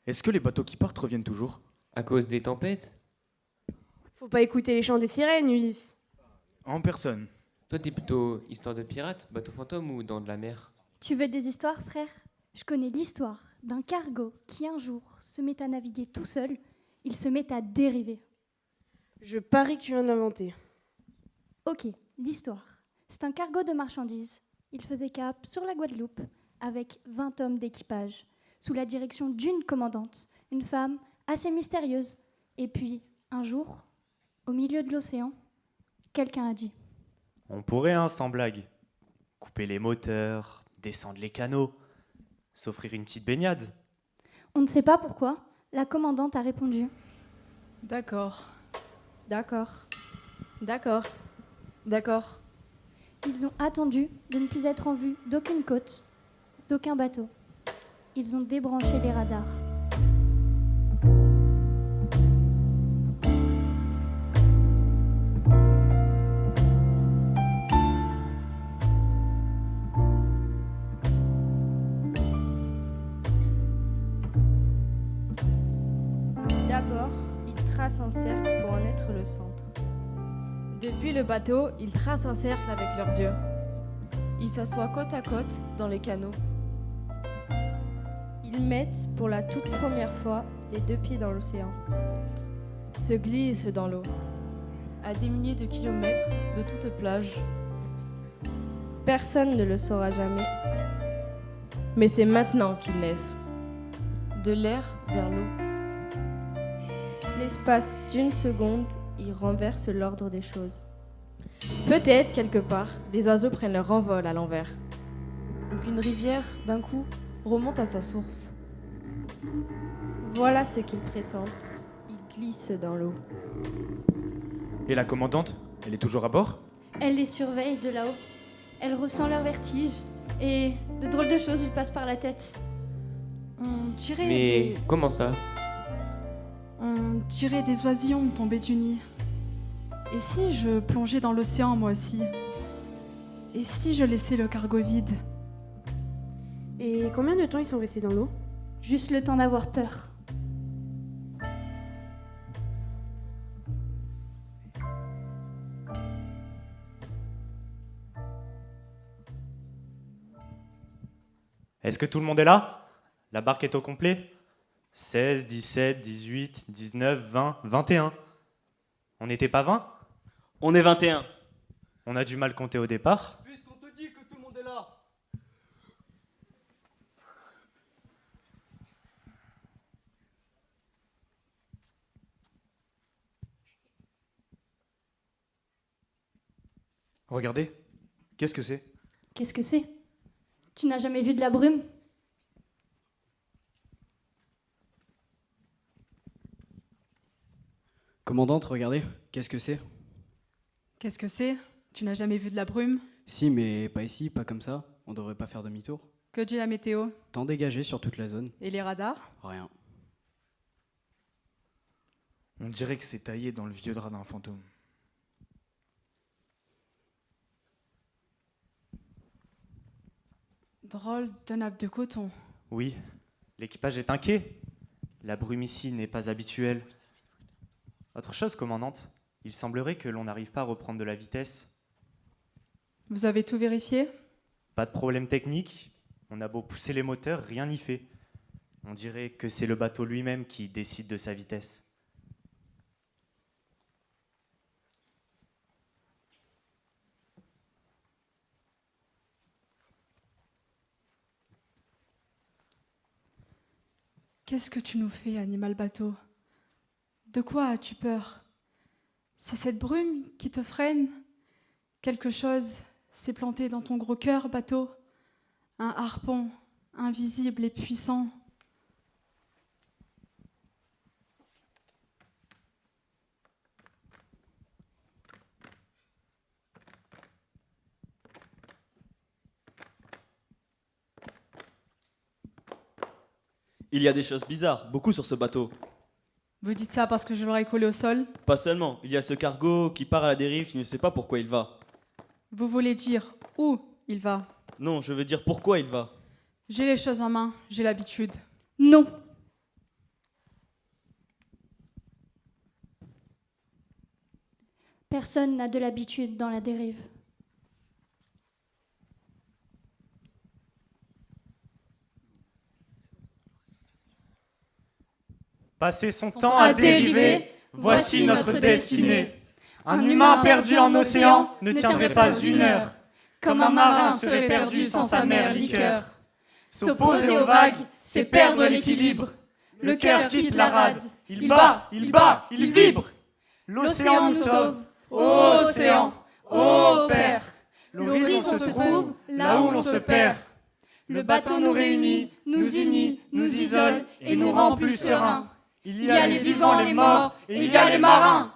Est-ce que les bateaux qui partent reviennent toujours? À cause des tempêtes? Faut pas écouter les chants des sirènes, Ulysse. En personne. Toi, t'es plutôt histoire de pirate, bateau fantôme ou dans de la mer? Tu veux des histoires, frère? Je connais l'histoire d'un cargo qui un jour se met à naviguer tout seul. Il se met à dériver. Je parie que tu viens d'inventer. Ok, l'histoire. C'est un cargo de marchandises. Il faisait cap sur la Guadeloupe avec 20 hommes d'équipage, sous la direction d'une commandante, une femme assez mystérieuse. Et puis, un jour, au milieu de l'océan, quelqu'un a dit: On pourrait, hein, sans blague, couper les moteurs, descendre les canaux, s'offrir une petite baignade. On ne sait pas pourquoi, la commandante a répondu: D'accord. D'accord. D'accord. D'accord. Ils ont attendu de ne plus être en vue d'aucune côte, d'aucun bateau. Ils ont débranché les radars. D'abord, ils tracent un cercle pour en être le centre. Depuis le bateau, ils tracent un cercle avec leurs yeux. Ils s'assoient côte à côte dans les canaux. Ils mettent pour la toute première fois les deux pieds dans l'océan. Se glissent dans l'eau. À des milliers de kilomètres de toute plage. Personne ne le saura jamais. Mais c'est maintenant qu'ils naissent. De l'air vers l'eau. L'espace d'une seconde, ils renversent l'ordre des choses. Peut-être, quelque part, les oiseaux prennent leur envol à l'envers. Ou qu'une rivière, d'un coup, remonte à sa source. Voilà ce qu'ils pressentent. Ils glissent dans l'eau. Et la commandante, elle est toujours à bord? Elle les surveille de là-haut. Elle ressent leur vertige. Et de drôles de choses lui passent par la tête. On dirait Mais comment ça? des oisillons tombés du nid. Et si je plongeais dans l'océan moi aussi? Et si je laissais le cargo vide? Et combien de temps ils sont restés dans l'eau? Juste le temps d'avoir peur. Est-ce que tout le monde est là? La barque est au complet? 16, 17, 18, 19, 20, 21. On n'était pas 20? On est 21. On a du mal compter au départ. Puisqu'on te dit que tout le monde est là. Regardez. Qu'est-ce que c'est? Qu'est-ce que c'est? Tu n'as jamais vu de la brume? Commandante, regardez, qu'est-ce que c'est? Qu'est-ce que c'est? Tu n'as jamais vu de la brume? Si, mais pas ici, pas comme ça. On devrait pas faire demi-tour. Que dit la météo? Temps dégagé sur toute la zone. Et les radars? Rien. On dirait que c'est taillé dans le vieux drap d'un fantôme. Drôle de nappe de coton. Oui, l'équipage est inquiet. La brume ici n'est pas habituelle. Autre chose, commandante, il semblerait que l'on n'arrive pas à reprendre de la vitesse. Vous avez tout vérifié? Pas de problème technique. On a beau pousser les moteurs, rien n'y fait. On dirait que c'est le bateau lui-même qui décide de sa vitesse. Qu'est-ce que tu nous fais, animal bateau? De quoi as-tu peur? C'est cette brume qui te freine? Quelque chose s'est planté dans ton gros cœur, bateau? Un harpon, invisible et puissant. Il y a des choses bizarres, beaucoup sur ce bateau. Vous dites ça parce que je l'aurais collé au sol? Pas seulement, il y a ce cargo qui part à la dérive qui ne sait pas pourquoi il va. Vous voulez dire où il va? Non, je veux dire pourquoi il va. J'ai les choses en main, j'ai l'habitude. Non. Personne n'a de l'habitude dans la dérive. Passer son temps à dériver, voici notre destinée. Un humain perdu en océan ne tiendrait pas une heure. Comme un marin serait perdu sans sa mer liqueur. S'opposer aux vagues, c'est perdre l'équilibre. Le cœur quitte la rade. Il bat, il vibre. L'océan nous sauve. Ô océan, ô père. L'horizon se trouve là où l'on se perd. Le bateau nous réunit, nous unit, nous isole et nous rend plus sereins. Il y a les vivants, les morts, et il y a les marins.